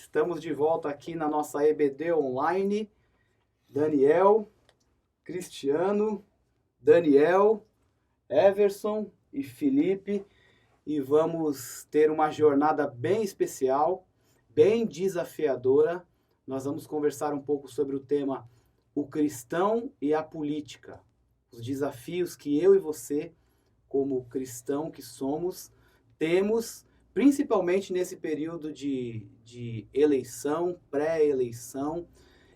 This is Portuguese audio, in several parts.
Estamos de volta aqui na nossa EBD Online. Daniel, Cristiano, Daniel, Everson e Felipe. E vamos ter uma jornada bem especial, bem desafiadora. Nós vamos conversar um pouco sobre o tema o cristão e a política. Os desafios que eu e você, como cristão que somos, temos, principalmente nesse período de eleição, pré-eleição.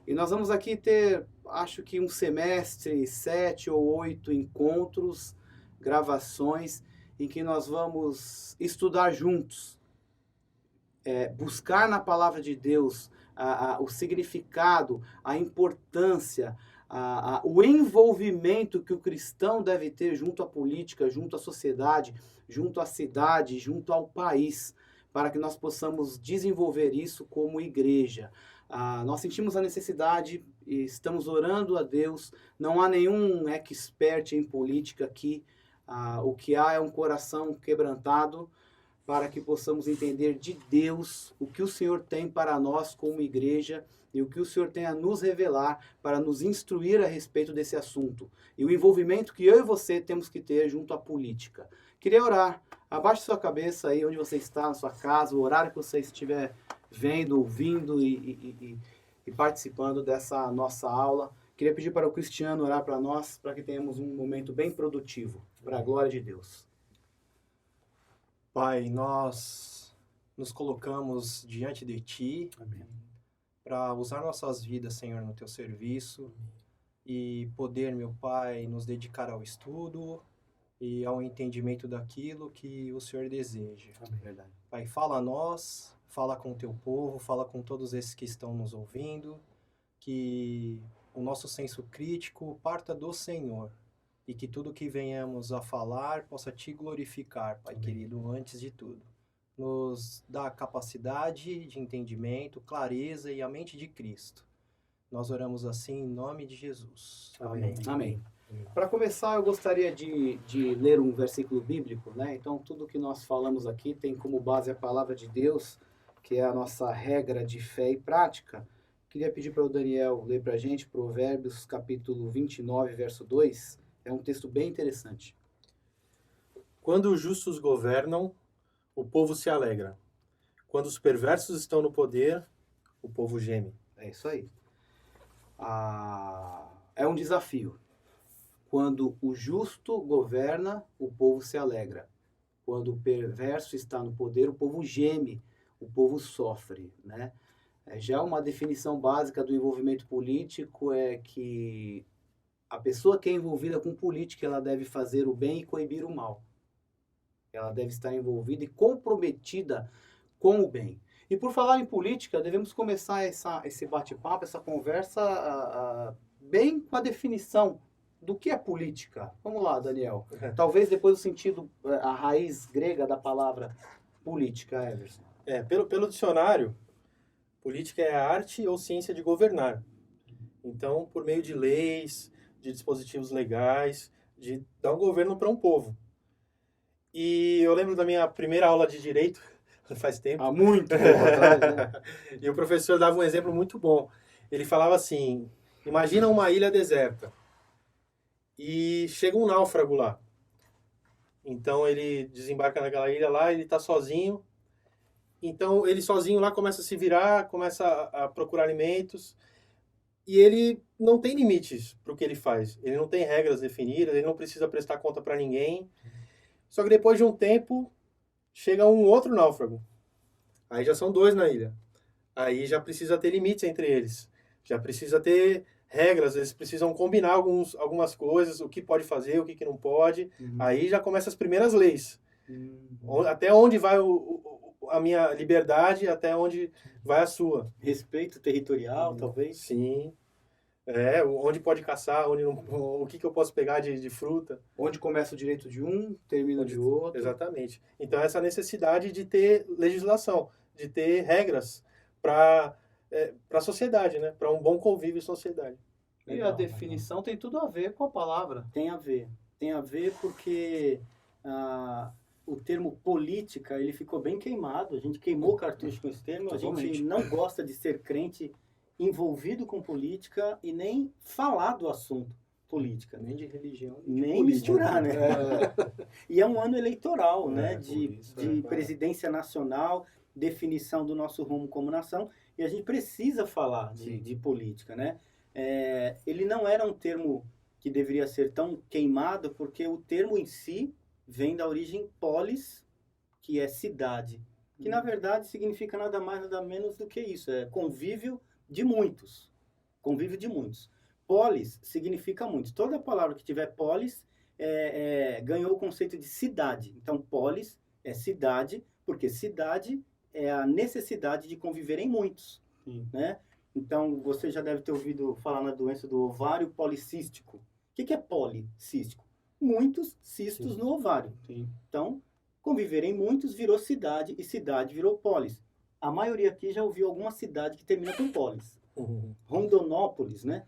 E nós vamos aqui ter, acho que um semestre, 7 ou 8 encontros, gravações, em que nós vamos estudar juntos, buscar na palavra de Deus o significado, a importância, o envolvimento que o cristão deve ter junto à política, junto à sociedade, junto à cidade, junto ao país, para que nós possamos desenvolver isso como igreja. Nós sentimos a necessidade e estamos orando a Deus. Não há nenhum expert em política aqui. O que há é um coração quebrantado para que possamos entender de Deus o que o Senhor tem para nós como igreja e o que o Senhor tem a nos revelar para nos instruir a respeito desse assunto. E o envolvimento que eu e você temos que ter junto à política. Queria orar. Abaixe sua cabeça aí onde você está, na sua casa, o horário que você estiver vendo, ouvindo e participando dessa nossa aula. Queria pedir para o Cristiano orar para nós, para que tenhamos um momento bem produtivo, para a glória de Deus. Pai, nós nos colocamos diante de Ti para usar nossas vidas, Senhor, no Teu serviço e poder, meu Pai, nos dedicar ao estudo e ao entendimento daquilo que o Senhor deseja. Verdade. Pai, fala a nós, fala com o Teu povo, fala com todos esses que estão nos ouvindo, que o nosso senso crítico parta do Senhor. E que tudo que venhamos a falar possa Te glorificar, Pai querido, antes de tudo. Nos dá capacidade de entendimento, clareza e a mente de Cristo. Nós oramos assim em nome de Jesus. Amém. Amém. Para começar, eu gostaria de ler um versículo bíblico, né? Então, tudo que nós falamos aqui tem como base a palavra de Deus, que é a nossa regra de fé e prática. Queria pedir para o Daniel ler para a gente Provérbios capítulo 29, verso 2. É um texto bem interessante. Quando os justos governam, o povo se alegra. Quando os perversos estão no poder, o povo geme. É isso aí. É um desafio. Quando o justo governa, o povo se alegra. Quando o perverso está no poder, o povo geme, o povo sofre, né? Já uma definição básica do envolvimento político é que a pessoa que é envolvida com política, ela deve fazer o bem e coibir o mal. Ela deve estar envolvida e comprometida com o bem. E por falar em política, devemos começar esse bate-papo, essa conversa bem com a definição do que é política. Vamos lá, Daniel. Talvez depois o sentido, a raiz grega da palavra política, Everson. Pelo dicionário, política é a arte ou ciência de governar. Então, por meio de leis, de dispositivos legais, de dar um governo para um povo. E eu lembro da minha primeira aula de direito, faz tempo. Há muito tempo atrás, né? E o professor dava um exemplo muito bom. Ele falava assim, imagina uma ilha deserta e chega um náufrago lá. Então ele desembarca naquela ilha lá, ele está sozinho. Então ele sozinho lá começa a se virar, começa a procurar alimentos. E ele não tem limites para o que ele faz. Ele não tem regras definidas, ele não precisa prestar conta para ninguém. Só que depois de um tempo, chega um outro náufrago. Aí já são 2 na ilha. Aí já precisa ter limites entre eles. Já precisa ter regras, eles precisam combinar algumas coisas, o que pode fazer, o que não pode. Aí já começam as primeiras leis. Até onde vai a minha liberdade, até onde vai a sua. Respeito territorial, talvez. Sim. Onde pode caçar, onde não, o que eu posso pegar de fruta. Onde começa o direito de um, termina de outro. Exatamente. Então, essa necessidade de ter legislação, de ter regras para a sociedade, né? Para um bom convívio em sociedade. E a definição tem tudo a ver com a palavra. Tem a ver. Tem a ver porque o termo política, ele ficou bem queimado, a gente queimou o cartucho com esse termo, a gente não gosta de ser crente envolvido com política e nem falar do assunto política. Nem de religião, Nem política, misturar, né? E é um ano eleitoral, né? por De isso, presidência nacional, definição do nosso rumo como nação, e a gente precisa falar de política, né? Ele não era um termo que deveria ser tão queimado, porque o termo em si vem da origem polis, que é cidade, que na verdade significa nada mais, nada menos do que isso, é convívio de muitos. Convívio de muitos. Polis significa muitos. Toda palavra que tiver polis ganhou o conceito de cidade. Então, polis é cidade, porque cidade é a necessidade de conviver em muitos. Né? Então, você já deve ter ouvido falar na doença do ovário policístico. O que é policístico? Muitos cistos no ovário. Então, conviver em muitos virou cidade e cidade virou polis. A maioria aqui já ouviu alguma cidade que termina com polis. Rondonópolis, né?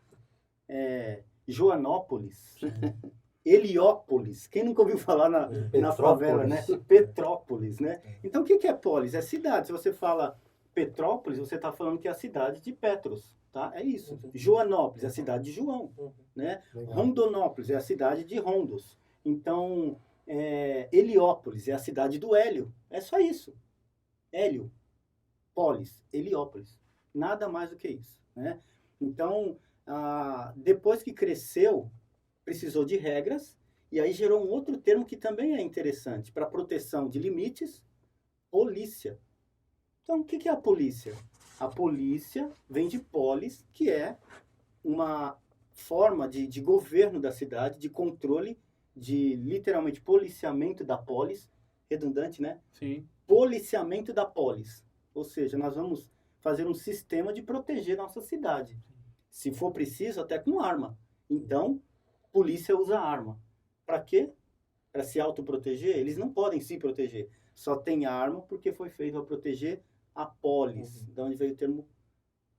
Joanópolis, Heliópolis. Quem nunca ouviu falar na favela, né? Petrópolis, né? Então, o que é polis? É cidade. Se você fala Petrópolis, você está falando que é a cidade de Petros, tá? É isso. Joanópolis é a cidade de João, né? Rondonópolis é a cidade de Rondos. Então, Heliópolis é a cidade do Hélio. É só isso. Hélio, polis, Heliópolis. Nada mais do que isso, né? Então, depois que cresceu, precisou de regras, e aí gerou um outro termo que também é interessante, para proteção de limites, polícia. Então, o que é a polícia? A polícia vem de polis, que é uma forma de governo da cidade, de controle, de literalmente policiamento da polis, redundante, né? Sim. Policiamento da polis. Ou seja, nós vamos fazer um sistema de proteger nossa cidade. Se for preciso, até com arma. Então, polícia usa arma. Para quê? Para se autoproteger? Eles não podem se proteger. Só tem arma porque foi feito para proteger a polis, de onde veio o termo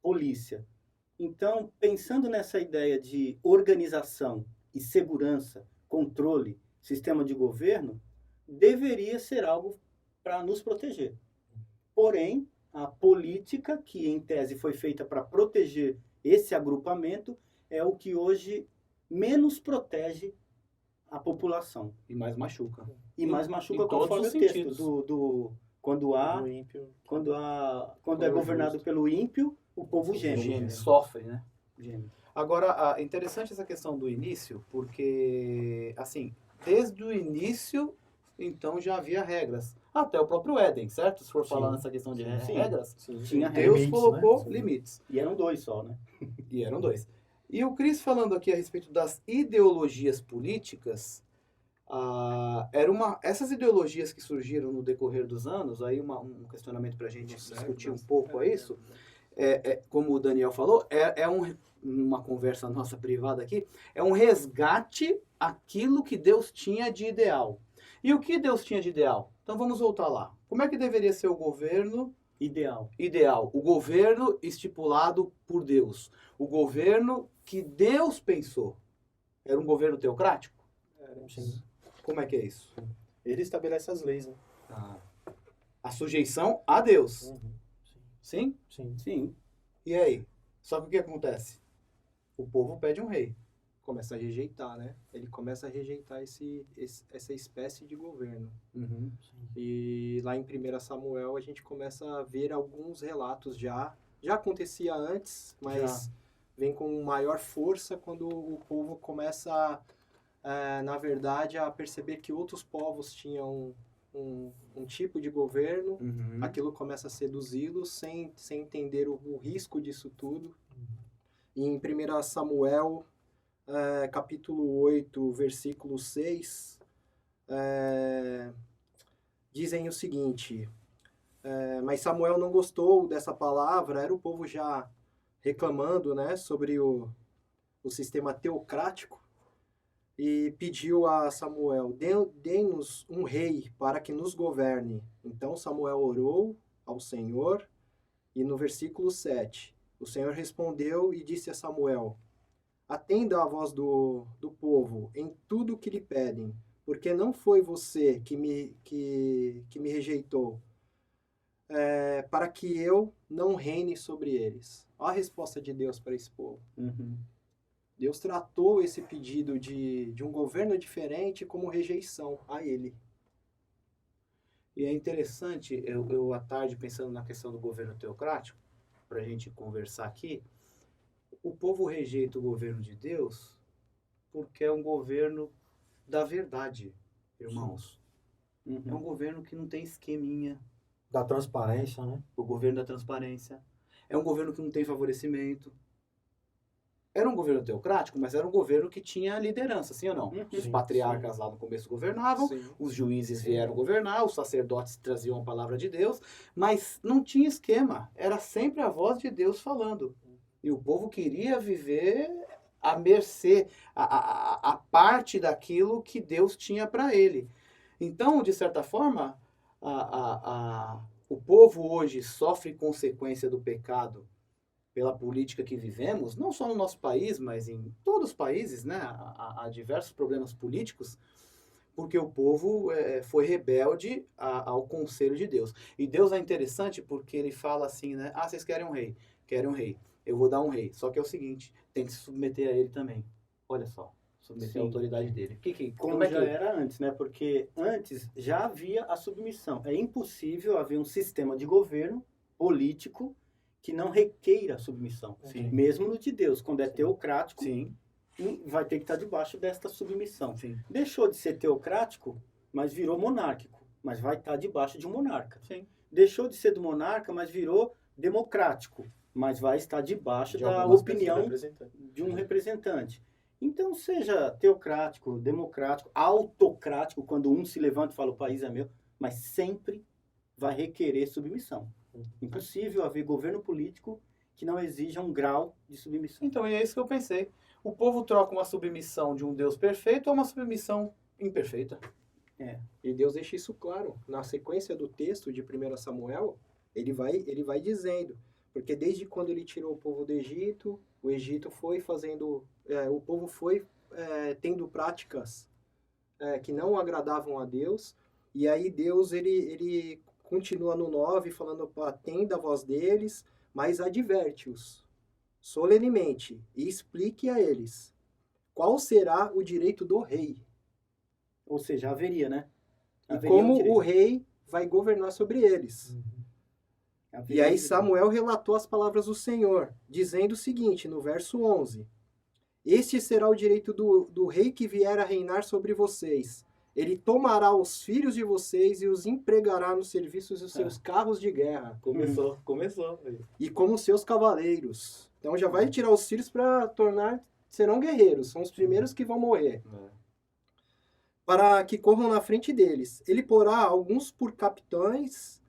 polícia. Então, pensando nessa ideia de organização e segurança, controle, sistema de governo, deveria ser algo para nos proteger. Porém, a política, que em tese foi feita para proteger esse agrupamento, é o que hoje menos protege a população. E mais machuca. E mais machuca em todos conforme os o texto sentidos. quando é governado pelo ímpio, o povo geme. Sofre, né? Geme. Agora, interessante essa questão do início, porque, assim, desde o início, então já havia regras. Até o próprio Éden, certo? Se for falar nessa questão de regras, Tinha Deus limites, colocou né? limites. E eram 2 só, né? E eram 2. E o Cris falando aqui a respeito das ideologias políticas, essas ideologias que surgiram no decorrer dos anos, aí um questionamento para a gente discutir um pouco isso, como o Daniel falou, uma conversa nossa privada aqui, é um resgate àquilo que Deus tinha de ideal. E o que Deus tinha de ideal? Então vamos voltar lá. Como é que deveria ser o governo Ideal. o governo estipulado por Deus, o governo que Deus pensou? Era um governo teocrático? Sim. Como é que é isso? Ele estabelece as leis, né? A sujeição a Deus. Sim? Sim. E aí? Só que o que acontece? O povo pede um rei. Começa a rejeitar, né? Ele começa a rejeitar essa espécie de governo. E lá em 1 Samuel a gente começa a ver alguns relatos já acontecia antes, mas vem com maior força quando o povo começa, na verdade, a perceber que outros povos tinham um tipo de governo. Aquilo começa a seduzi-los sem entender o risco disso tudo. E em 1 Samuel, capítulo 8, versículo 6, dizem o seguinte: mas Samuel não gostou dessa palavra, era o povo já reclamando, né, sobre o sistema teocrático, e pediu a Samuel: dê-nos um rei para que nos governe. Então Samuel orou ao Senhor, e no versículo 7, o Senhor respondeu e disse a Samuel: atenda a voz do povo em tudo o que lhe pedem, porque não foi você que me rejeitou, para que eu não reine sobre eles. Olha a resposta de Deus para esse povo. Uhum. Deus tratou esse pedido de um governo diferente como rejeição a ele. E é interessante, eu à tarde, pensando na questão do governo teocrático, para a gente conversar aqui, o povo rejeita o governo de Deus porque é um governo da verdade, irmãos. É um governo que não tem esqueminha. Da transparência, né? O governo da transparência. É um governo que não tem favorecimento. Era um governo teocrático, mas era um governo que tinha liderança, sim ou não? Os Sim, patriarcas lá no começo governavam, Sim. os juízes vieram governar, os sacerdotes traziam a palavra de Deus, mas não tinha esquema. Era sempre a voz de Deus falando. E o povo queria viver à mercê, a parte daquilo que Deus tinha para ele. Então, de certa forma, o povo hoje sofre consequência do pecado pela política que vivemos, não só no nosso país, mas em todos os países, né? Há diversos problemas políticos, porque o povo foi rebelde ao conselho de Deus. E Deus é interessante porque ele fala assim, né? Ah, vocês querem um rei? Querem um rei. Eu vou dar um rei. Só que é o seguinte, tem que se submeter a ele também. Olha só, submeter à autoridade dele. Como já era antes, né? Porque antes já havia a submissão. É impossível haver um sistema de governo político que não requeira submissão. Sim. Mesmo no de Deus, quando é teocrático, Sim. vai ter que estar debaixo desta submissão. Sim. Deixou de ser teocrático, mas virou monárquico, mas vai estar debaixo de um monarca. Sim. Deixou de ser do monarca, mas virou democrático, mas vai estar debaixo da algumas opinião representantes. de um representante. Então, seja teocrático, democrático, autocrático, quando um se levanta e fala o país é meu, mas sempre vai requerer submissão. Impossível haver governo político que não exija um grau de submissão. Então, é isso que eu pensei. O povo troca uma submissão de um Deus perfeito a uma submissão imperfeita. E Deus deixa isso claro. Na sequência do texto de 1 Samuel, ele vai dizendo, porque desde quando ele tirou o povo do Egito, o Egito foi fazendo, o povo foi tendo práticas que não agradavam a Deus, e aí Deus, ele continua no 9, falando, atenda a voz deles, mas adverte-os solenemente e explique a eles qual será o direito do rei. Ou seja, haveria, né? E Haveria como um direito. o rei vai governar sobre eles. E Haveria um aí direito. Samuel relatou as palavras do Senhor, dizendo o seguinte, no verso 11. Este será o direito do rei que vier a reinar sobre vocês. Ele tomará os filhos de vocês e os empregará nos serviços dos seus carros de guerra. Começou. E como seus cavaleiros. Então já vai tirar os filhos para serão guerreiros. São os primeiros que vão morrer. Para que corram na frente deles. Ele porá alguns por capitães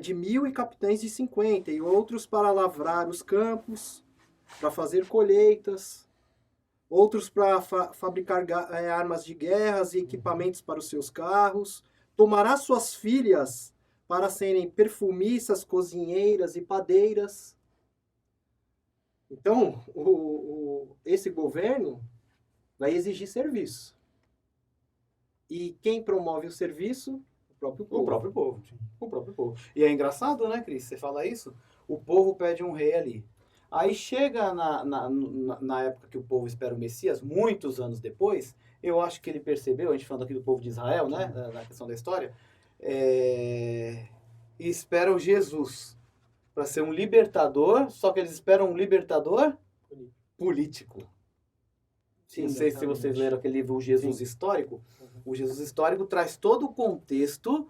de 1000 e capitães de 50, e outros para lavrar os campos, para fazer colheitas, outros para fabricar armas de guerras e equipamentos para os seus carros. Tomará suas filhas para serem perfumistas, cozinheiras e padeiras. Então, esse governo vai exigir serviço. E quem promove o serviço? O próprio povo. O próprio povo. O próprio povo. E é engraçado, né, Cris? Você fala isso? O povo pede um rei ali. Aí chega na época que o povo espera o Messias, muitos anos depois, eu acho que ele percebeu, a gente falando aqui do povo de Israel, né, na questão da história, e esperam Jesus para ser um libertador, só que eles esperam um libertador político. Sim, Não sei se exatamente. vocês leram aquele livro O Jesus Histórico. O Jesus Histórico traz todo o contexto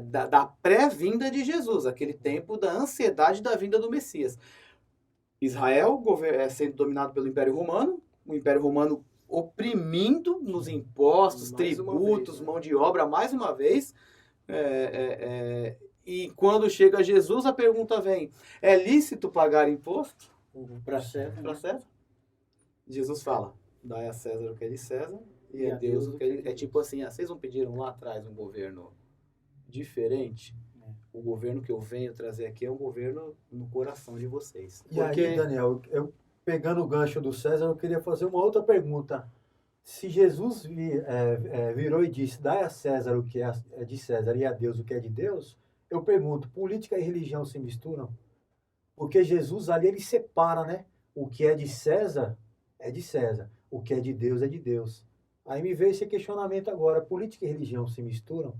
da pré-vinda de Jesus, aquele tempo da ansiedade da vinda do Messias. Israel sendo dominado pelo Império Romano, o Império Romano oprimindo nos impostos, Mais uma tributos, vez, né? mão de obra, mais uma vez. E quando chega Jesus, a pergunta vem, é lícito pagar imposto Para César. para César? Jesus fala, dai a César o que é de César e E a Deus o que é de Deus. É tipo assim, vocês não pediram lá atrás um governo diferente? O governo que eu venho trazer aqui é um governo no coração de vocês. E aí, Daniel, eu pegando o gancho do César, eu queria fazer uma outra pergunta. Se Jesus virou e disse, dai a César o que é de César e a Deus o que é de Deus, eu pergunto, política e religião se misturam? Porque Jesus ali, ele separa, né? O que é de César, o que é de Deus é de Deus. Aí me veio esse questionamento agora, política e religião se misturam?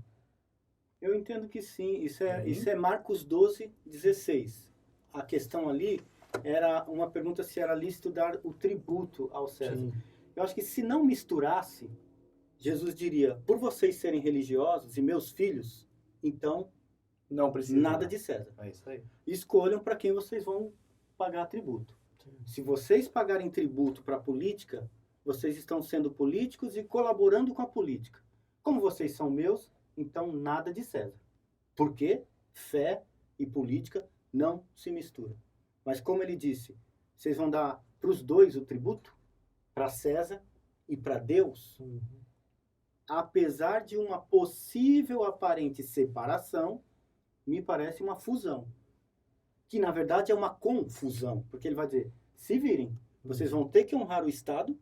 Eu entendo que sim. Isso Aí. é Marcos 12, 16. A questão ali era uma pergunta se era lícito dar o tributo ao César. Sim. Eu acho que se não misturasse, Jesus diria, por vocês serem religiosos e meus filhos, então Não precisa. nada de César. É isso aí. Escolham para quem vocês vão pagar tributo. Se vocês pagarem tributo para a política, vocês estão sendo políticos e colaborando com a política. Como vocês são meus, então nada de César. Porque fé e política não se misturam. Mas como ele disse, vocês vão dar para os dois o tributo, para César e para Deus, apesar de uma possível aparente separação, me parece uma fusão. Que na verdade é uma confusão, porque ele vai dizer, se virem, vocês vão ter que honrar o Estado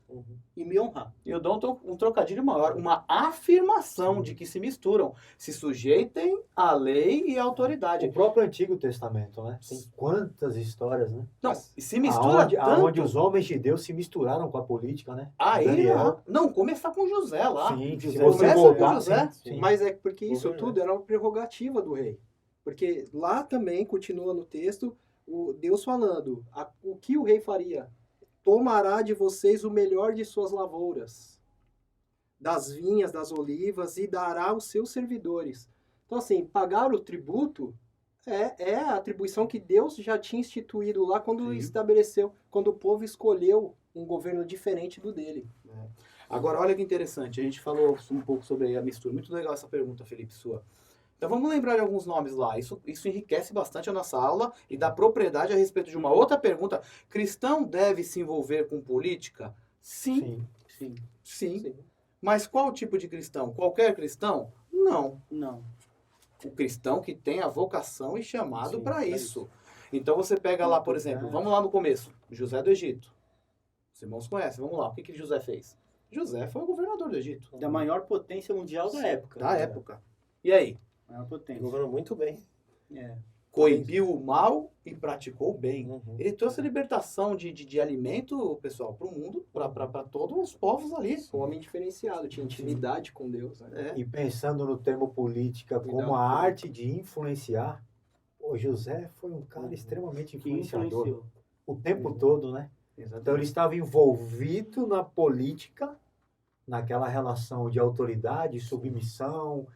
e me honrar. E eu dou um trocadilho maior, uma afirmação de que se misturam, se sujeitem à lei e à autoridade. O próprio Antigo Testamento, né? Tem quantas histórias, né? Não, e se mistura Aonde tanto. os homens de Deus se misturaram com a política, né? Aí, Daniel. não, começar com José lá. Sim, se José você começa voltar, com José. sim. Mas é porque isso Governo. tudo era uma prerrogativa do rei. Porque lá também, continua no texto, o Deus falando, o que o rei faria? Tomará de vocês o melhor de suas lavouras, das vinhas, das olivas, e dará aos seus servidores. Então, assim, pagar o tributo é a atribuição que Deus já tinha instituído lá quando estabeleceu, quando o povo escolheu um governo diferente do dele. Agora, olha que interessante, a gente falou um pouco sobre a mistura. Muito legal essa pergunta, Felipe, sua. Então vamos lembrar de alguns nomes lá. Isso enriquece bastante a nossa aula e dá propriedade a respeito de uma outra pergunta. Cristão deve se envolver com política? Sim. Sim. Mas qual tipo de cristão? Qualquer cristão? Não. Não. O cristão que tem a vocação e chamado Sim, para pra isso. Então você pega lá, por exemplo, vamos lá no começo, José do Egito. Os irmãos conhecem, vamos lá. O que José fez? José foi o governador do Egito. Da maior potência mundial da época. Da época. E aí? Maior potência. Governou muito bem. É. Coibiu o mal e praticou o bem. Uhum. Ele trouxe a libertação de alimento, pessoal, para o mundo, para todos os povos ali. Um homem diferenciado, tinha intimidade com Deus. Né? É. E pensando no termo política como Cuidado. a arte de influenciar, o José foi um cara extremamente Que influenciador. influenciou. O tempo todo, né? Então ele estava envolvido na política, naquela relação de autoridade, submissão,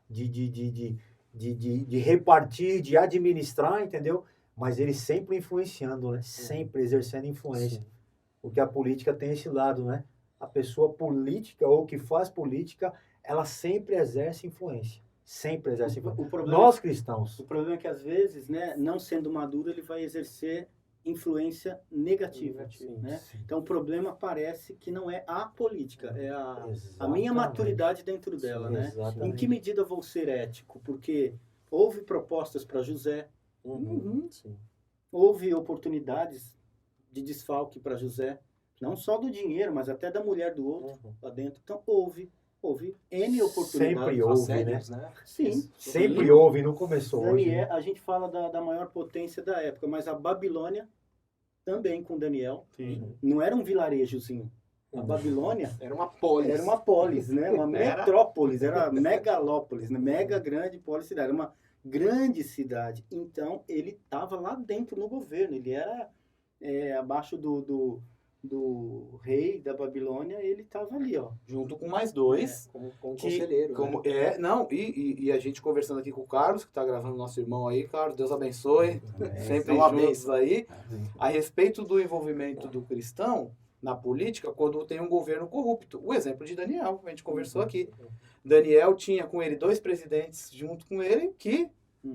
de repartir, de administrar, entendeu? Mas ele sempre influenciando, né? Sempre exercendo influência. Sim. Porque a política tem esse lado, né? A pessoa política ou que faz política, ela sempre exerce influência. Sempre exerce influência. O problema, Nós cristãos. o problema é que às vezes, né, não sendo maduro, ele vai exercer influência negativa. Né? Sim. Então o problema parece que não é a política, é a minha Exatamente. maturidade dentro dela. Sim, Né? exatamente. Em que medida vou ser ético? Porque houve propostas para José, Sim. houve oportunidades de desfalque para José, não só do dinheiro, mas até da mulher do outro lá dentro. Então houve N oportunidades. Sempre houve, Assédios, né? Sim. Sempre Sim. houve, não começou hoje. Daniel, né? a gente fala da maior potência da época, mas a Babilônia também com Daniel não era um vilarejozinho. A Babilônia Era uma polis. era uma polis, né? Uma Era. metrópolis, era uma megalópolis, né? Mega grande policidade, era uma grande cidade. Então ele estava lá dentro no governo, ele era abaixo do rei da Babilônia, ele estava ali, ó. Junto com mais dois. Como Que- conselheiro. Como, né? não, e a gente conversando aqui com o Carlos, que está gravando nosso irmão aí, Carlos, Deus abençoe, sempre Uma juntos bênção. aí, a respeito do envolvimento do cristão na política quando tem um governo corrupto. O exemplo de Daniel, a gente conversou aqui. Daniel tinha com ele 2 presidentes junto com ele que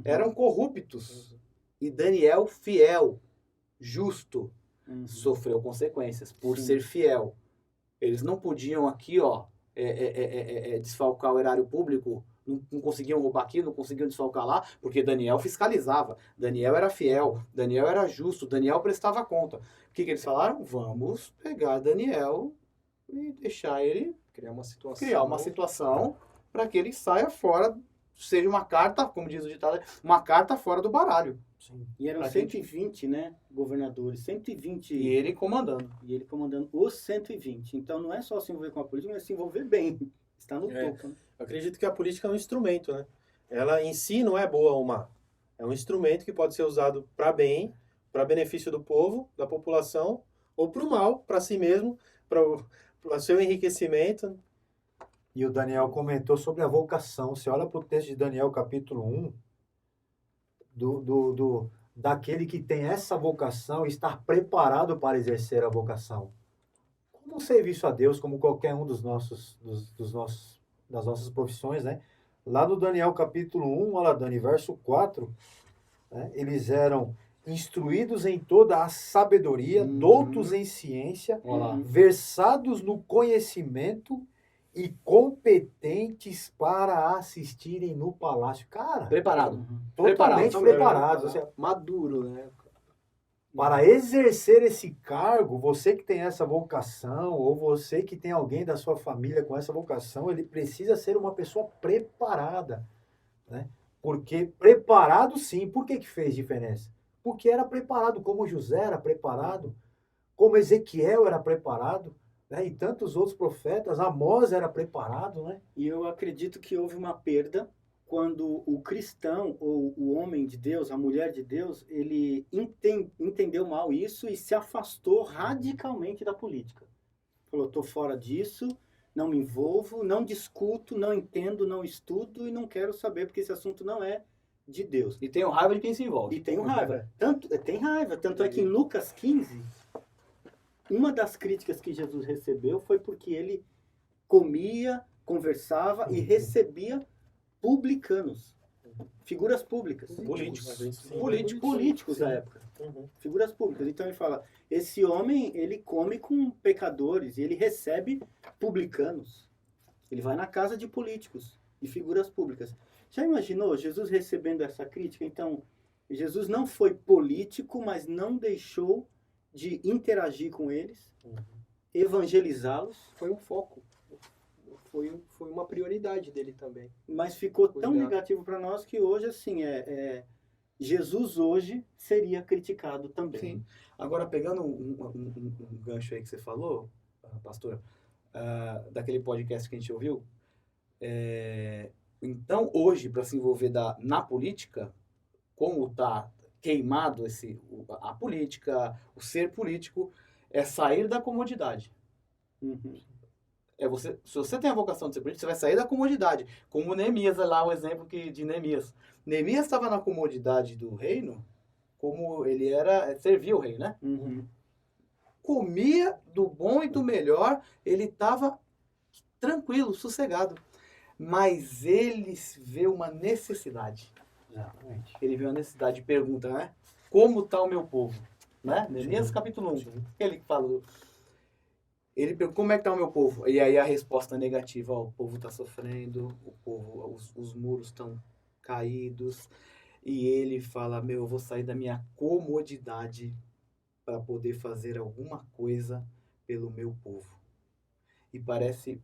eram corruptos. E Daniel, fiel, justo, sofreu consequências por Sim. ser fiel. Eles não podiam aqui, ó, desfalcar o erário público, não conseguiam roubar aqui, não conseguiam desfalcar lá, porque Daniel fiscalizava, Daniel era fiel, Daniel era justo, Daniel prestava conta. O que eles falaram? Vamos pegar Daniel e deixar ele Criar uma situação. criar uma situação para que ele saia fora, seja uma carta, como diz o ditado, uma carta fora do baralho. Sim. E eram Pra 120, né, governadores, 120. E ele comandando. E ele comandando os 120. Então não é só se envolver com a política, mas se envolver bem. Está no É. topo, né? Eu acredito que a política é um instrumento, né? Ela em si não é boa ou má. É um instrumento que pode ser usado para bem, para benefício do povo, da população, ou para o mal, para si mesmo, para o seu enriquecimento. E o Daniel comentou sobre a vocação. Você olha para o texto de Daniel, capítulo 1, daquele que tem essa vocação, estar preparado para exercer a vocação. Como um serviço a Deus, como qualquer um das nossas profissões, né? Lá no Daniel, capítulo 1, olha lá, Dani, verso 4, né? Eles eram instruídos em toda a sabedoria, doutos em ciência, Olha lá. versados no conhecimento e competentes para assistirem no palácio. Cara, Preparado. totalmente Preparado. preparados. Ou seja, Maduro, né? para exercer esse cargo, você que tem essa vocação, ou você que tem alguém da sua família com essa vocação, ele precisa ser uma pessoa preparada, né? Porque preparado, sim. Por que fez diferença? Porque era preparado, como José era preparado, como Ezequiel era preparado, né? E tantos outros profetas, Amós era preparado, né? E eu acredito que houve uma perda quando o cristão ou o homem de Deus, a mulher de Deus, ele entendeu mal isso e se afastou radicalmente da política. Falou, estou fora disso, não me envolvo, não discuto, não entendo, não estudo e não quero saber porque esse assunto não é de Deus. E tenho raiva de quem se envolve. E tenho raiva. Tem raiva. Tanto é que em Lucas 15, uma das críticas que Jesus recebeu foi porque ele comia, conversava e recebia publicanos, figuras públicas, políticos da época, figuras públicas. Então ele fala, esse homem, ele come com pecadores e ele recebe publicanos. Ele vai na casa de políticos e figuras públicas. Já imaginou Jesus recebendo essa crítica? Então, Jesus não foi político, mas não deixou de interagir com eles, evangelizá-los. Foi um foco. Foi uma prioridade dele também. Mas ficou tão Cuidado. negativo para nós que hoje, assim, Jesus hoje seria criticado também. Sim. Agora, pegando um gancho aí que você falou, pastor, daquele podcast que a gente ouviu, então, hoje, para se envolver na política, como está queimado a política, o ser político, é sair da comodidade. Uhum. Se você tem a vocação de ser político, você vai sair da comodidade. Como Neemias, lá o exemplo de Neemias. Neemias estava na comodidade do reino, como ele servia o rei, né? Uhum. Comia do bom e do melhor, ele estava tranquilo, sossegado. Mas ele vê uma necessidade. Exatamente. Ele vê uma necessidade e pergunta, né? Como está o meu povo? Né? Neemias capítulo 1. Ele falou. Ele pergunta, como é que está o meu povo? E aí a resposta negativa, o povo está sofrendo, os muros estão caídos. E ele fala, eu vou sair da minha comodidade para poder fazer alguma coisa pelo meu povo. E parece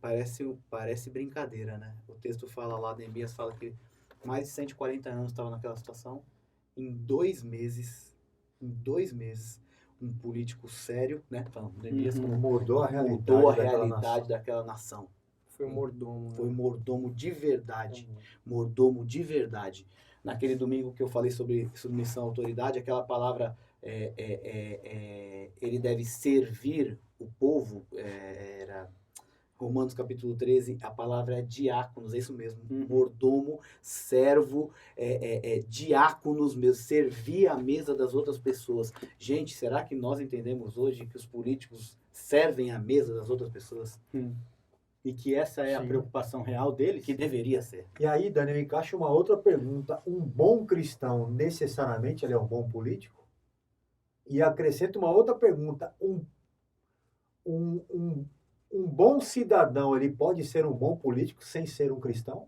brincadeira, né? O texto fala lá, Neemias fala que mais de 140 anos estava naquela situação. Em 2 meses, um político sério, né? Neemias Mudou a realidade daquela nação. Foi um mordomo. Foi mordomo de verdade. Mordomo de verdade. Naquele domingo que eu falei sobre submissão à autoridade, aquela palavra, ele deve servir o povo, era Romanos capítulo 13, a palavra é diáconos, é isso mesmo. Mordomo, servo, diáconos mesmo, servir a mesa das outras pessoas. Gente, será que nós entendemos hoje que os políticos servem a mesa das outras pessoas? E que essa é a preocupação real deles? Que deveria ser. E aí, Daniel, encaixa uma outra pergunta. Um bom cristão, necessariamente, ele é um bom político? E acrescenta uma outra pergunta. Um bom cidadão, ele pode ser um bom político sem ser um cristão?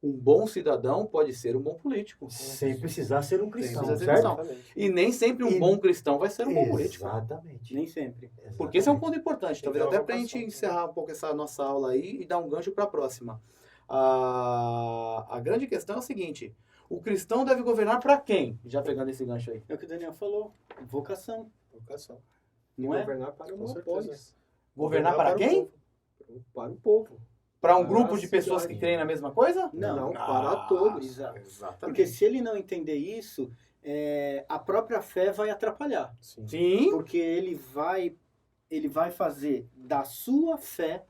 Um bom cidadão pode ser um bom político. Sem precisar ser um cristão, precisar ser certo? cristão. E nem sempre um E- bom cristão vai ser um bom político. Exatamente. Nem sempre. Porque esse é um ponto importante. Tem que Talvez ter até uma para a gente vocação. encerrar um pouco essa nossa aula aí e dar um gancho para a próxima. A grande questão é o seguinte: o cristão deve governar para quem? Já pegando esse gancho aí. É o que o Daniel falou. Vocação. Vocação. Não é? Governar para Com monopólios. certeza. Governar para o quem? povo. Para o povo. Para um Para grupo a de pessoas que cidade. creem na mesma coisa? Não. Para todos. Exato. Exatamente. Porque se ele não entender isso, a própria fé vai atrapalhar. Sim. Sim. Porque ele vai fazer da sua fé,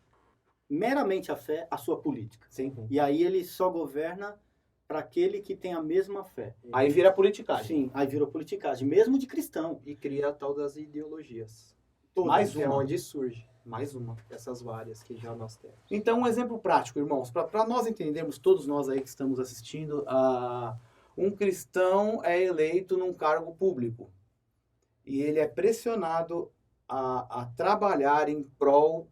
meramente a fé, a sua política. Sim. E aí ele só governa para aquele que tem a mesma fé. Aí vira politicagem. Sim, aí virou politicagem, mesmo de cristão. E cria a tal das ideologias. Mais Que é uma. onde surge Mais uma. essas várias que já nós temos. Então, um exemplo prático, irmãos, para nós entendermos, todos nós aí que estamos assistindo, um cristão é eleito num cargo público e ele é pressionado a trabalhar em prol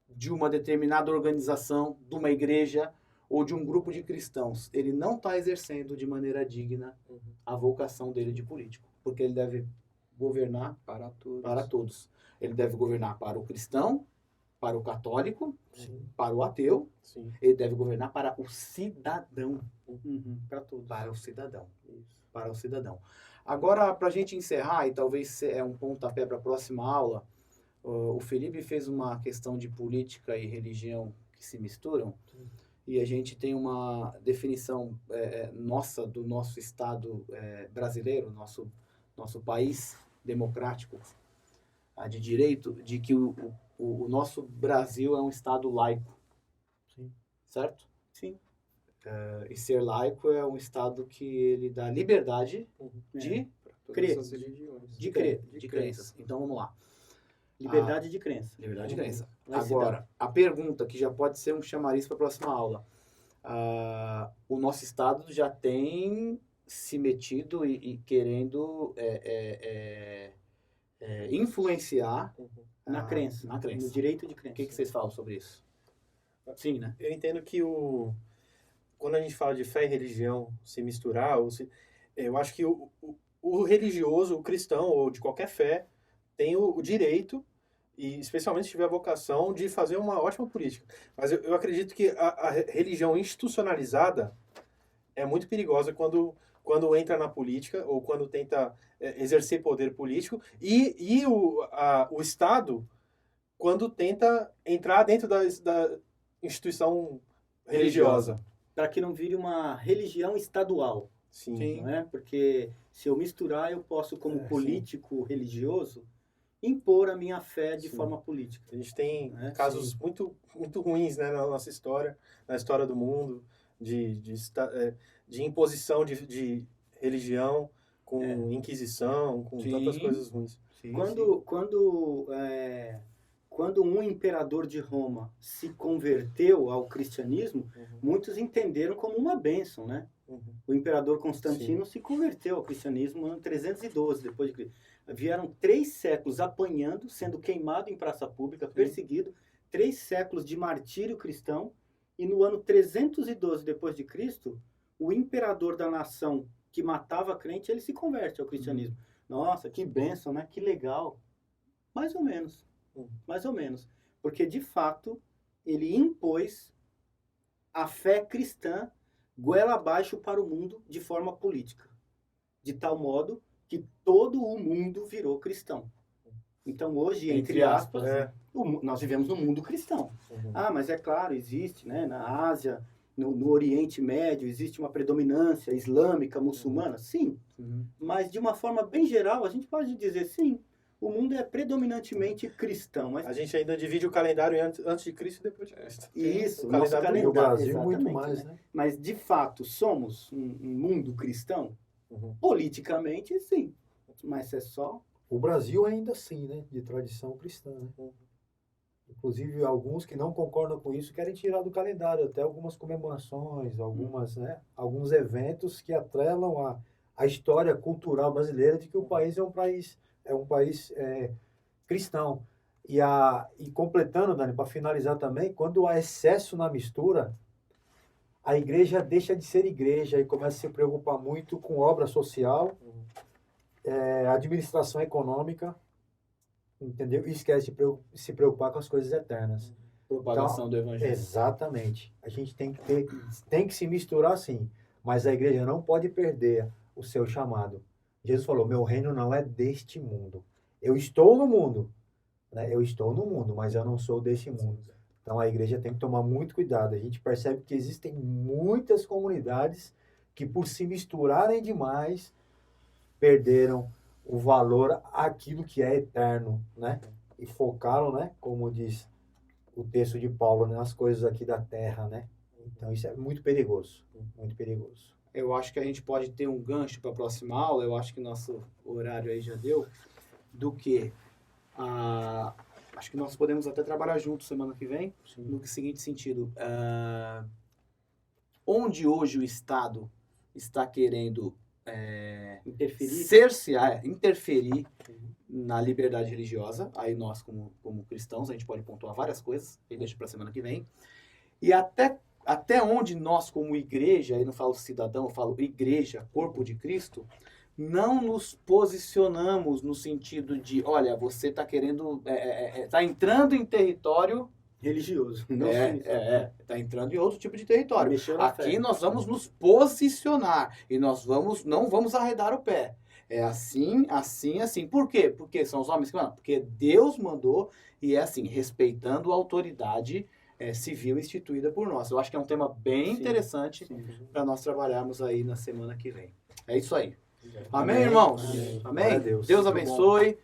de uma determinada organização, de uma igreja ou de um grupo de cristãos. Ele não está exercendo de maneira digna a vocação dele de político, porque ele deve governar Para todos. para todos. Ele deve governar para o cristão, para o católico, para o ateu. Sim. Ele deve governar para o cidadão. Para todos. Para o cidadão. Para o cidadão. Agora, para a gente encerrar, e talvez é um pontapé para a próxima aula, o Felipe fez uma questão de política e religião que se misturam. E a gente tem uma definição nossa, do nosso Estado brasileiro, nosso país democrático, de direito, de que o nosso Brasil é um Estado laico. Sim. Certo? Sim. E ser laico é um Estado que ele dá liberdade de Todas Crer. essas religiões. de crenças. Então vamos lá. Liberdade de crença. Liberdade de crença. Laicidade. Agora, a pergunta que já pode ser um chamariz para a próxima aula. O nosso Estado já tem se metido e querendo influenciar Na crença. Na crença. No direito de O crença. que vocês falam sobre isso? Sim, né? Eu entendo que quando a gente fala de fé e religião se misturar, eu acho que o religioso, o cristão ou de qualquer fé, tem o direito, e especialmente se tiver a vocação, de fazer uma ótima política. Mas eu acredito que a religião institucionalizada é muito perigosa quando entra na política ou quando tenta exercer poder político, e o Estado quando tenta entrar dentro da instituição religiosa. Para que não vire uma religião estadual. Sim. Não é? Porque se eu misturar, eu posso, como sim. político religioso, impor a minha fé de Sim. forma política. A gente tem É, casos muito, muito ruins, né, na nossa história, na história do mundo, de imposição de religião, com inquisição, com Sim. tantas coisas ruins. Sim, Quando um imperador de Roma se converteu ao cristianismo, muitos entenderam como uma bênção, né? O imperador Constantino se converteu ao cristianismo no ano 312 depois de Cristo. Vieram 3 séculos apanhando, sendo queimado em praça pública, perseguido, 3 séculos de martírio cristão, e no ano 312 depois de Cristo, o imperador da nação que matava crente, ele se converte ao cristianismo. Nossa, que bênção, né? Que legal. Mais ou menos. Mais ou menos. Porque, de fato, ele impôs a fé cristã goela abaixo para o mundo de forma política. De tal modo que todo o mundo virou cristão. Então, hoje, entre aspas, nós vivemos no mundo cristão. Mas é claro, existe, né, na Ásia, no Oriente Médio, existe uma predominância islâmica, muçulmana? Sim. Mas, de uma forma bem geral, a gente pode dizer sim. O mundo é predominantemente cristão. Mas A gente ainda divide o calendário antes de Cristo e depois de Cristo. isso, O nosso calendário E o calendário. Brasil muito exatamente, mais, né? né? Mas, de fato, somos um mundo cristão? Politicamente, sim. Mas é só... O Brasil ainda sim, né? De tradição cristã, né? Inclusive, alguns que não concordam com isso querem tirar do calendário até algumas comemorações, alguns eventos que atrelam a história cultural brasileira de que o país é um país cristão. E completando, Dani, para finalizar também, quando há excesso na mistura, a igreja deixa de ser igreja e começa a se preocupar muito com obra social, administração econômica, entendeu? E esquece de se preocupar com as coisas eternas. Propagação do evangelho. Exatamente. A gente tem que se misturar sim, mas a igreja não pode perder o seu chamado. Jesus falou, meu reino não é deste mundo. Eu estou no mundo, né? Eu estou no mundo, mas eu não sou deste mundo. Então a igreja tem que tomar muito cuidado. A gente percebe que existem muitas comunidades que por se misturarem demais, perderam o valor àquilo que é eterno, né? E focaram, né? Como diz o texto de Paulo, né? Nas coisas aqui da terra, né? Então isso é muito perigoso, muito perigoso. Eu acho que a gente pode ter um gancho para a próxima aula, eu acho que nosso horário aí já deu, do que acho que nós podemos até trabalhar juntos semana que vem, no seguinte sentido, onde hoje o Estado está querendo interferir na liberdade religiosa, aí nós como cristãos, a gente pode pontuar várias coisas, e deixa para semana que vem, e até onde nós como igreja, aí não falo cidadão, eu falo igreja, corpo de Cristo, não nos posicionamos no sentido de, olha, você está querendo, está entrando em território religioso. Está entrando em outro tipo de território. Aqui fé. nós vamos nos posicionar e nós não vamos arredar o pé. É assim, assim, assim. Por quê? Porque são os homens que mandam. Porque Deus mandou e é assim, respeitando a autoridade civil instituída por nós. Eu acho que é um tema bem interessante para nós trabalharmos aí na semana que vem. É isso aí. Amém, irmãos? Amém? Deus abençoe.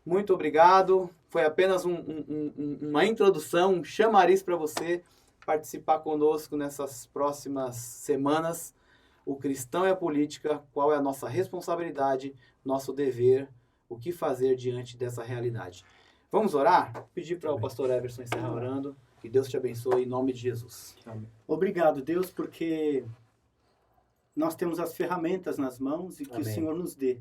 Muito obrigado. Foi apenas uma introdução, um chamariz para você participar conosco nessas próximas semanas. O cristão e a política, qual é a nossa responsabilidade, nosso dever, o que fazer diante dessa realidade. Vamos orar? Pedir para o pastor Everson encerrar orando. Que Deus te abençoe em nome de Jesus. Amém. Obrigado, Deus, porque nós temos as ferramentas nas mãos e que o Senhor nos dê.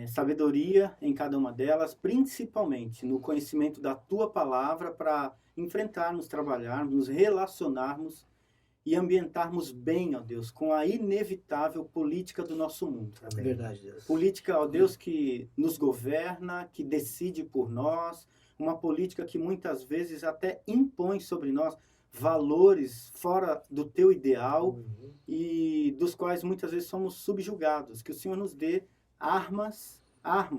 Sabedoria em cada uma delas, principalmente no conhecimento da Tua Palavra para enfrentarmos, trabalharmos, nos relacionarmos e ambientarmos bem, ó Deus, com a inevitável política do nosso mundo. Amém. Verdade, Deus. Política, ó Deus, que nos governa, que decide por nós, uma política que muitas vezes até impõe sobre nós valores fora do Teu ideal e dos quais muitas vezes somos subjugados. Que o Senhor nos dê armas,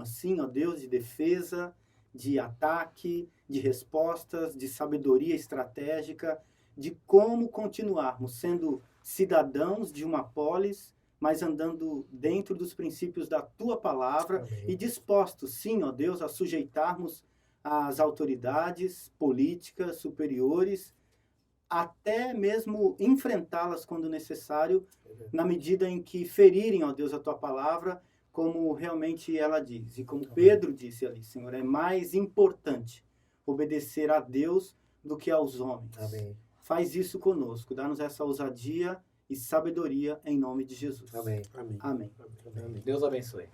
sim, ó Deus, de defesa, de ataque, de respostas, de sabedoria estratégica, de como continuarmos sendo cidadãos de uma polis, mas andando dentro dos princípios da Tua Palavra e dispostos, sim, ó Deus, a sujeitarmos às autoridades políticas superiores, até mesmo enfrentá-las quando necessário, na medida em que ferirem, ó Deus, a Tua Palavra, como realmente ela diz. E como Pedro disse ali, Senhor, é mais importante obedecer a Deus do que aos homens. Amém. Faz isso conosco, dá-nos essa ousadia e sabedoria em nome de Jesus. Amém. Amém. Deus abençoe.